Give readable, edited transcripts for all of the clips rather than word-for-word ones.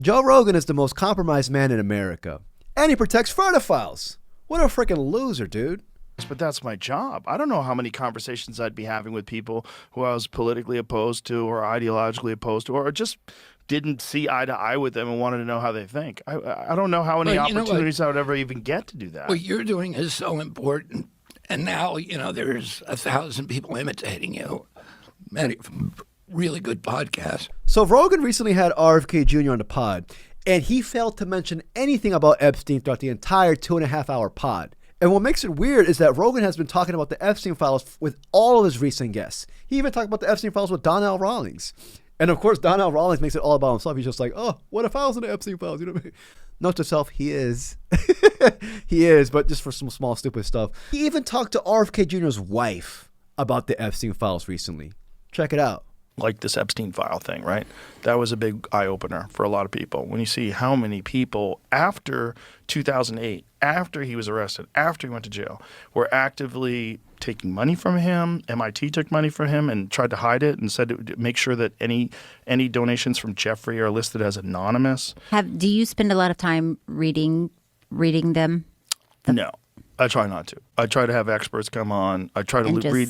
Joe Rogan is the most compromised man in America. And he protects pedophiles. What a freaking loser, dude. But that's my job. I don't know how many conversations I'd be having with people who I was politically opposed to or ideologically opposed to or just didn't see eye to eye with them and wanted to know how they think. I don't know how many opportunities I would ever even get to do that. What you're doing is so important. And now, there's 1,000 people imitating you. Many really good podcasts. So Rogan recently had RFK Jr. on the pod, and he failed to mention anything about Epstein throughout the entire 2.5-hour pod. And what makes it weird is that Rogan has been talking about the Epstein files with all of his recent guests. He even talked about the Epstein files with Donnell Rawlings. And of course, Donnell Rawlings makes it all about himself. He's just like, oh, what if I was in the Epstein files? You know what I mean? Note to self, he is. He is, but just for some small stupid stuff. He even talked to RFK Jr.'s wife about the Epstein files recently. Check it out. Like this Epstein file thing, right? That was a big eye-opener for a lot of people. When you see how many people after 2008, after he was arrested, after he went to jail, were actively taking money from him. MIT took money from him and tried to hide it and said make sure that any donations from Jeffrey are listed as anonymous. Do you spend a lot of time reading them? No, I try not to. I try to have experts come on. I try to read.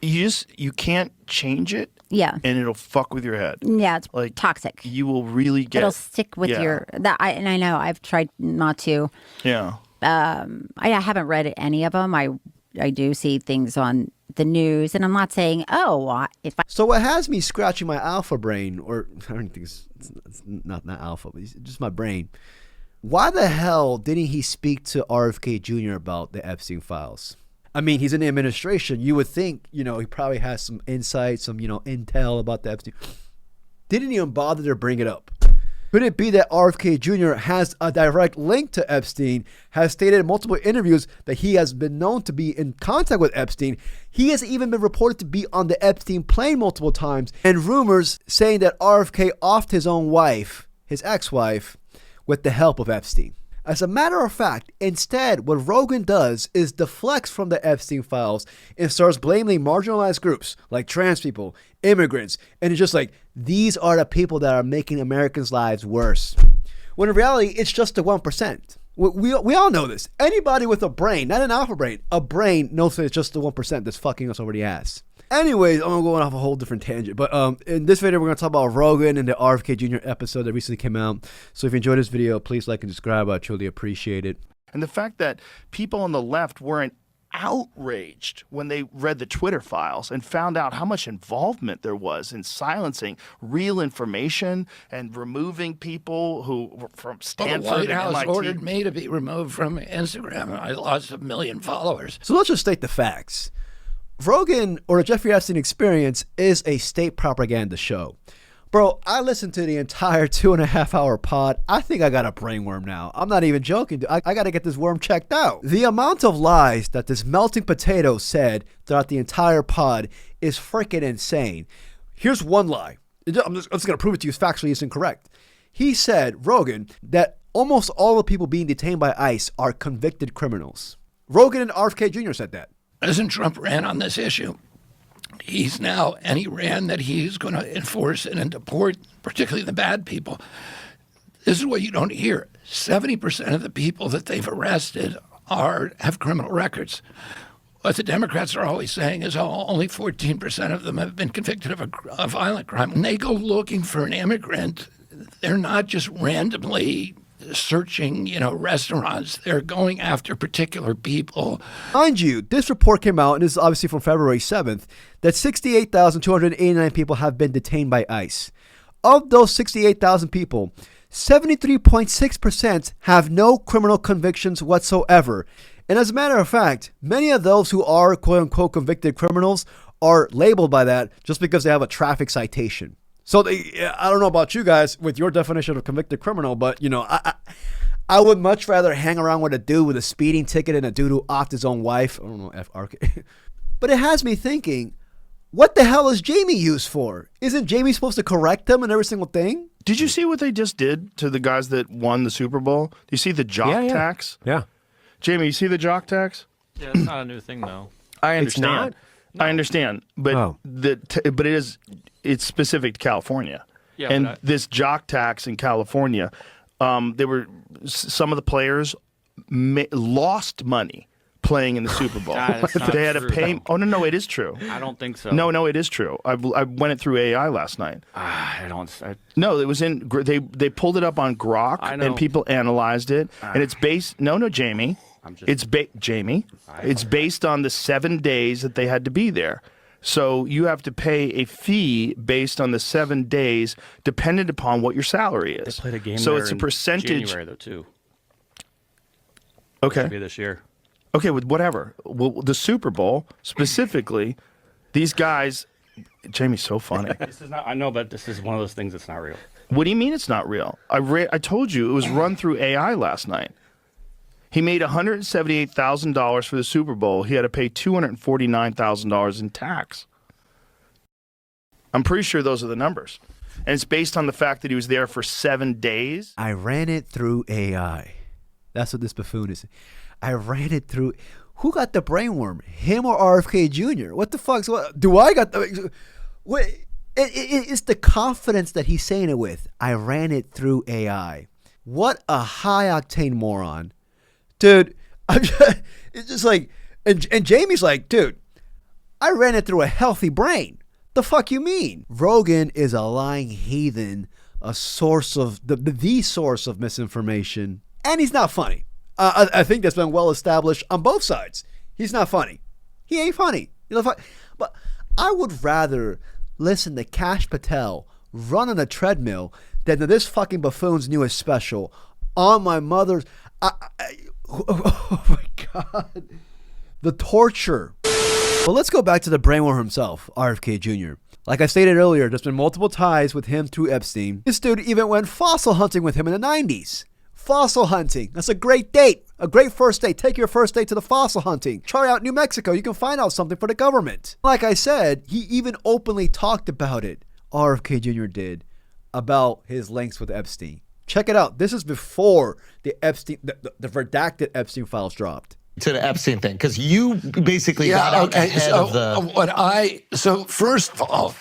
You can't change it. Yeah. And it'll fuck with your head. Yeah, it's like toxic. You will really get. It'll stick with and I know I've tried not to. Yeah. I haven't read any of them. I do see things on the news, and I'm not saying, So what has me scratching my alpha brain, or I don't think it's not alpha, but it's just my brain. Why the hell didn't he speak to RFK Jr. about the Epstein files? I mean, he's in the administration. You would think, he probably has some insight, some, intel about the Epstein. Didn't even bother to bring it up. Could it be that RFK Jr. has a direct link to Epstein, has stated in multiple interviews that he has been known to be in contact with Epstein? He has even been reported to be on the Epstein plane multiple times, and rumors saying that RFK offed his own wife, his ex-wife, with the help of Epstein. As a matter of fact, instead, what Rogan does is deflects from the Epstein files and starts blaming marginalized groups like trans people, immigrants, and it's just like, these are the people that are making Americans' lives worse. When in reality, it's just the 1%. We all know this. Anybody with a brain, not an alpha brain, a brain knows that it's just the 1% that's fucking us over the ass. Anyways, I'm going off a whole different tangent. But in this video, we're going to talk about Rogan and the RFK Jr. episode that recently came out. So if you enjoyed this video, please like and subscribe. I truly appreciate it. And the fact that people on the left weren't outraged when they read the Twitter files and found out how much involvement there was in silencing real information and removing people who were from Stanford the White House and MIT. Ordered me to be removed from Instagram. I lost 1 million followers. So let's just state the facts. Rogan, or the Jeffrey Epstein Experience, is a state propaganda show. Bro, I listened to the entire 2.5-hour pod. I think I got a brainworm now. I'm not even joking. I got to get this worm checked out. The amount of lies that this melting potato said throughout the entire pod is freaking insane. Here's one lie. I'm just going to prove it to you factually it's incorrect. He said, Rogan, that almost all the people being detained by ICE are convicted criminals. Rogan and RFK Jr. said that. President Trump ran on this issue. He ran that he's going to enforce it and deport, particularly the bad people. This is what you don't hear. 70% of the people that they've arrested have criminal records. What the Democrats are always saying is only 14% of them have been convicted of a violent crime. When they go looking for an immigrant, they're not just randomly searching, restaurants. They're going after particular people. Mind you, this report came out, and this is obviously from February 7th, that 68,289 people have been detained by ICE. Of those 68,000 people, 73.6% have no criminal convictions whatsoever. And as a matter of fact, many of those who are quote-unquote convicted criminals are labeled by that just because they have a traffic citation. So I don't know about you guys with your definition of convicted criminal, but I would much rather hang around with a dude with a speeding ticket and a dude who offed his own wife. I don't know, FRK. But it has me thinking, what the hell is Jamie used for? Isn't Jamie supposed to correct them in every single thing? Did you see what they just did to the guys that won the Super Bowl? Do you see the jock tax? Yeah. Jamie, you see the jock tax? Yeah, it's not a new thing though. I understand. It's not? I understand, but but it's specific to California. Yeah, and but this jock tax in California, some of the players lost money playing in the Super Bowl. That's not They had to true, pay. though. Oh no, it is true. I don't think so. No, it is true. I went it through AI last night. I don't. No, it was in. They pulled it up on Grok, I know. and people analyzed it, and it's based. No, Jamie. Jamie. It's based on the 7 days that they had to be there. So you have to pay a fee based on the 7 days, dependent upon what your salary is. They played a game. So there it's a in percentage. January though too. Okay. Maybe this year. Okay, with whatever. Well, the Super Bowl specifically, these guys. Jamie's so funny. This is not. I know, but this is one of those things that's not real. What do you mean it's not real? I told you it was run through AI last night. He made $178,000 for the Super Bowl. He had to pay $249,000 in tax. I'm pretty sure those are the numbers. And it's based on the fact that he was there for 7 days. I ran it through AI. That's what this buffoon is. I ran it through. Who got the brainworm? Him or RFK Jr.? What the fuck? Do I got the? What? It's the confidence that he's saying it with. I ran it through AI. What a high octane moron, dude! It's just like, and Jamie's like, dude, I ran it through a healthy brain. The fuck you mean? Rogan is a lying heathen, a source of the source of misinformation, and he's not funny. I think that's been well established on both sides. He's not funny. He ain't funny. But I would rather listen to Kash Patel run on a treadmill than to this fucking buffoon's newest special on my mother's. Oh my God. The torture. Well, let's go back to the brainworm himself, RFK Jr. Like I stated earlier, there's been multiple ties with him through Epstein. This dude even went fossil hunting with him in the 90s. Fossil hunting. That's a great date. A great first date. Take your first date to the fossil hunting. Try out New Mexico. You can find out something for the government. Like I said, he even openly talked about it. RFK Jr. did. About his links with Epstein. Check it out. This is before the Epstein, the redacted Epstein files dropped. To the Epstein thing, because you basically got out ahead of the. So first of all,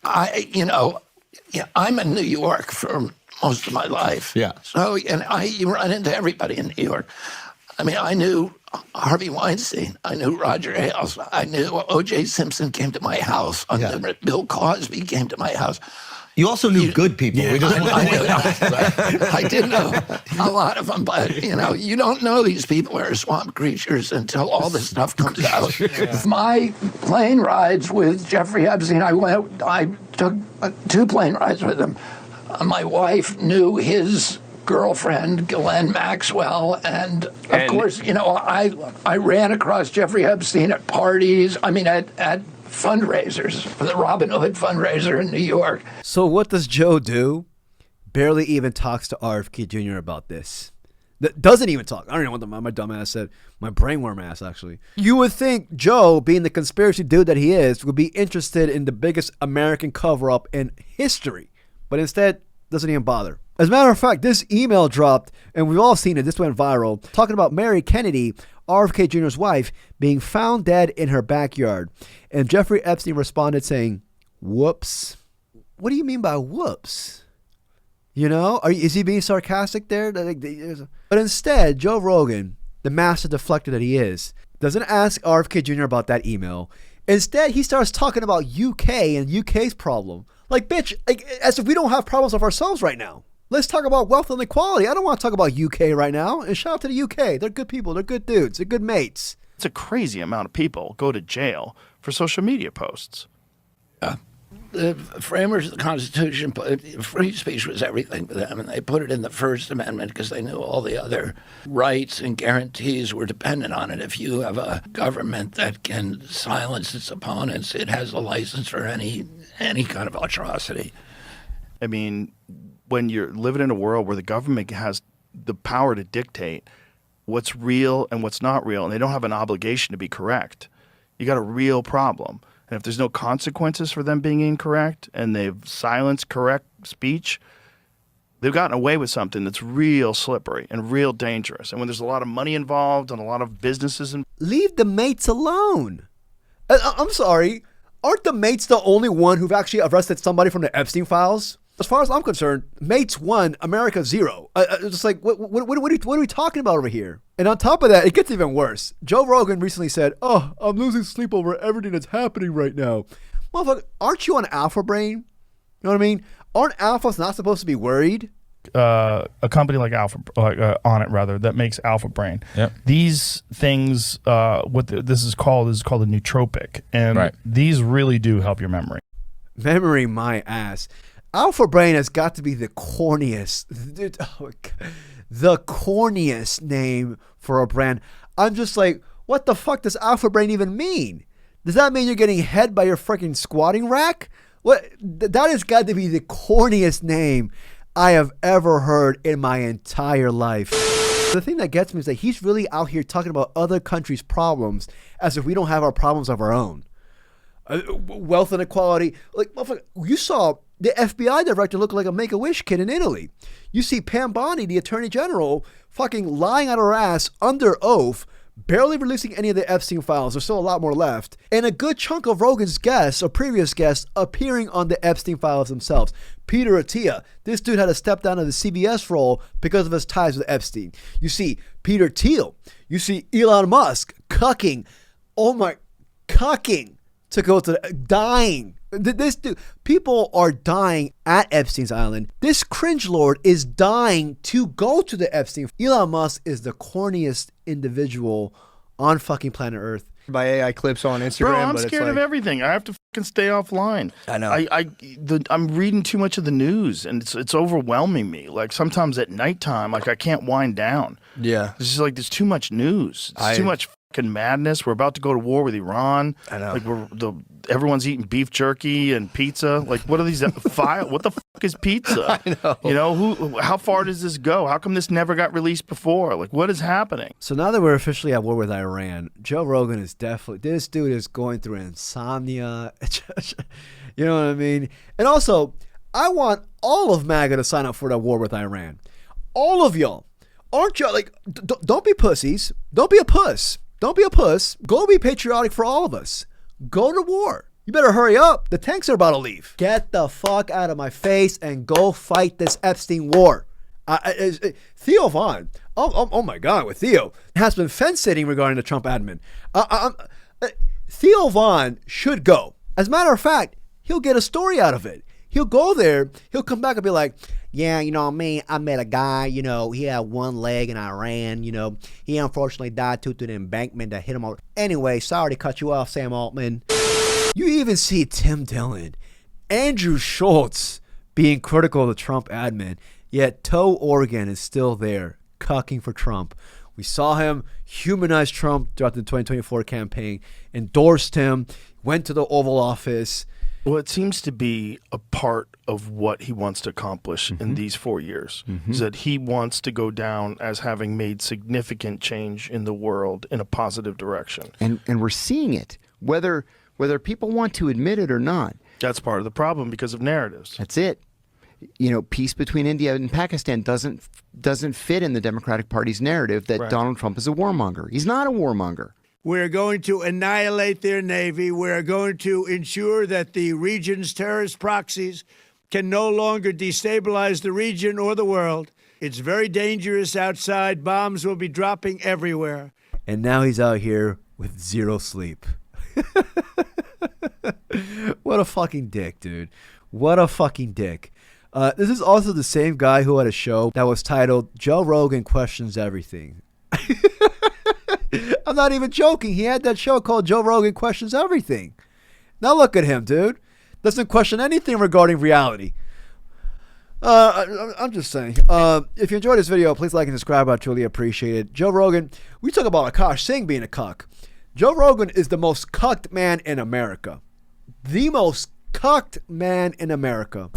I'm in New York for most of my life. Yeah. So you run into everybody in New York. I mean, I knew Harvey Weinstein. I knew Roger Ailes. I knew O.J. Simpson came to my house. Bill Cosby came to my house. You also knew good people. Yeah, I did know a lot of them, but you don't know these people are swamp creatures until all this stuff comes out. Yeah. My plane rides with Jeffrey Epstein, I took 2 plane rides with him. My wife knew his girlfriend, Ghislaine Maxwell, and of course, I ran across Jeffrey Epstein at parties. I mean, at fundraisers for the Robin Hood fundraiser in New York. So what does Joe do? Barely even talks to RFK Jr. about this. Doesn't even talk. I don't know what my dumb ass said. My brainworm ass, actually. You would think Joe, being the conspiracy dude that he is, would be interested in the biggest American cover-up in history. But instead, doesn't even bother. As a matter of fact, this email dropped, and we've all seen it. This went viral. Talking about Mary Kennedy, RFK Jr.'s wife, being found dead in her backyard. And Jeffrey Epstein responded saying, whoops. What do you mean by whoops? Is he being sarcastic there? But instead, Joe Rogan, the master deflector that he is, doesn't ask RFK Jr. about that email. Instead, he starts talking about UK and UK's problem. Like, bitch, as if we don't have problems of ourselves right now. Let's talk about wealth and equality. I don't want to talk about UK right now. And shout out to the UK. They're good people. They're good dudes. They're good mates. It's a crazy amount of people go to jail for social media posts. The framers of the Constitution, free speech was everything for them, and they put it in the First Amendment because they knew all the other rights and guarantees were dependent on it. If you have a government that can silence its opponents, it has a license for any kind of atrocity. I mean, when you're living in a world where the government has the power to dictate what's real and what's not real, and they don't have an obligation to be correct, you got a real problem. And if there's no consequences for them being incorrect and they've silenced correct speech, they've gotten away with something that's real slippery and real dangerous. And when there's a lot of money involved and a lot of businesses leave the mates alone. I'm sorry. Aren't the mates the only one who've actually arrested somebody from the Epstein files? As far as I'm concerned, mates 1, America 0. Just like, what are we talking about over here? And on top of that, it gets even worse. Joe Rogan recently said, "Oh, I'm losing sleep over everything that's happening right now." Motherfucker, aren't you on Alpha Brain? You know what I mean? Aren't alphas not supposed to be worried? A company like on it rather, that makes Alpha Brain. Yep. These things, this is called a nootropic, and these really do help your memory. Memory, my ass. Alpha Brain has got to be the corniest, the corniest name for a brand. I'm just like, what the fuck does Alpha Brain even mean? Does that mean you're getting head by your freaking squatting rack? What? That has got to be the corniest name I have ever heard in my entire life. The thing that gets me is that he's really out here talking about other countries' problems as if we don't have our problems of our own. Wealth inequality. Like, you saw the FBI director look like a Make-A-Wish kid in Italy. You see Pam Bondi, the attorney general, fucking lying out her ass under oath, barely releasing any of the Epstein files. There's still a lot more left. And a good chunk of Rogan's guests, or previous guests, appearing on the Epstein files themselves. Peter Attia, this dude had to step down to the CBS role because of his ties with Epstein. You see Peter Thiel. You see Elon Musk cucking. Cucking to go to dying. This dude, people are dying at Epstein's Island. This cringe lord is dying to go to the Epstein. Elon Musk is the corniest individual on fucking planet Earth. By AI clips on Instagram. Bro, I'm scared of everything. I have to fucking stay offline. I know. I'm reading too much of the news, and it's overwhelming me. Like sometimes at nighttime, like I can't wind down. Yeah. It's just like there's too much news. It's too much fucking madness. We're about to go to war with Iran. I know. Like everyone's eating beef jerky and pizza. Like what are these what the fuck is pizza? I know. You know, how far does this go? How come this never got released before? Like what is happening? So now that we're officially at war with Iran, Joe Rogan is definitely, this dude is going through insomnia. You know what I mean? And also, I want all of MAGA to sign up for the war with Iran. All of y'all. Aren't y'all like, don't be pussies. Don't be a puss. Don't be a puss. Go be patriotic for all of us. Go to war. You better hurry up. The tanks are about to leave. Get the fuck out of my face and go fight this Epstein war. Theo Vaughn, oh my God, with Theo, has been fence-sitting regarding the Trump admin. Theo Vaughn should go. As a matter of fact, he'll get a story out of it. He'll go there. He'll come back and be like, yeah, you know what I mean? I met a guy, you know, he had one leg in Iran, you know. He unfortunately died due to the embankment that hit him over. Anyway, sorry to cut you off, Sam Altman. You even see Tim Dillon, Andrew Schultz being critical of the Trump admin, yet Toe Oregon is still there, cucking for Trump. We saw him humanize Trump throughout the 2024 campaign, endorsed him, went to the Oval Office. Well, it seems to be a part of what he wants to accomplish in these 4 years, is that he wants to go down as having made significant change in the world in a positive direction. And we're seeing it, whether people want to admit it or not. That's part of the problem because of narratives. That's it. You know, peace between India and Pakistan doesn't fit in the Democratic Party's narrative that Donald Trump is a warmonger. He's not a warmonger. We're going to annihilate their navy. We're going to ensure that the region's terrorist proxies can no longer destabilize the region or the world. It's very dangerous outside. Bombs will be dropping everywhere. And now he's out here with zero sleep. What a fucking dick, dude. What a fucking dick. This is also the same guy who had a show that was titled Joe Rogan Questions Everything. I'm not even joking. He had that show called Joe Rogan Questions Everything. Now look at him, dude. Doesn't question anything regarding reality. I'm just saying. If you enjoyed this video, please like and subscribe. I truly appreciate it. Joe Rogan, we talk about Akash Singh being a cuck. Joe Rogan is the most cucked man in America. The most cucked man in America.